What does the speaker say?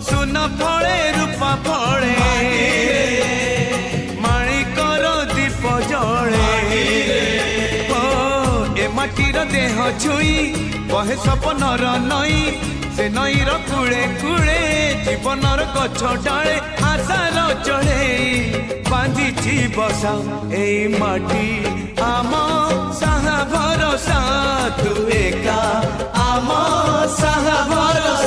सुन फले रूपा फले माणिकर दीप जले ए माटीर देह छुई बहे सपनर नई से नईर कूले कूले जीवनर गछ डाले आशार चढ़े बांधिची बसा ए माटी आम साहा भरोसा तू एका आम साहा भरोसा।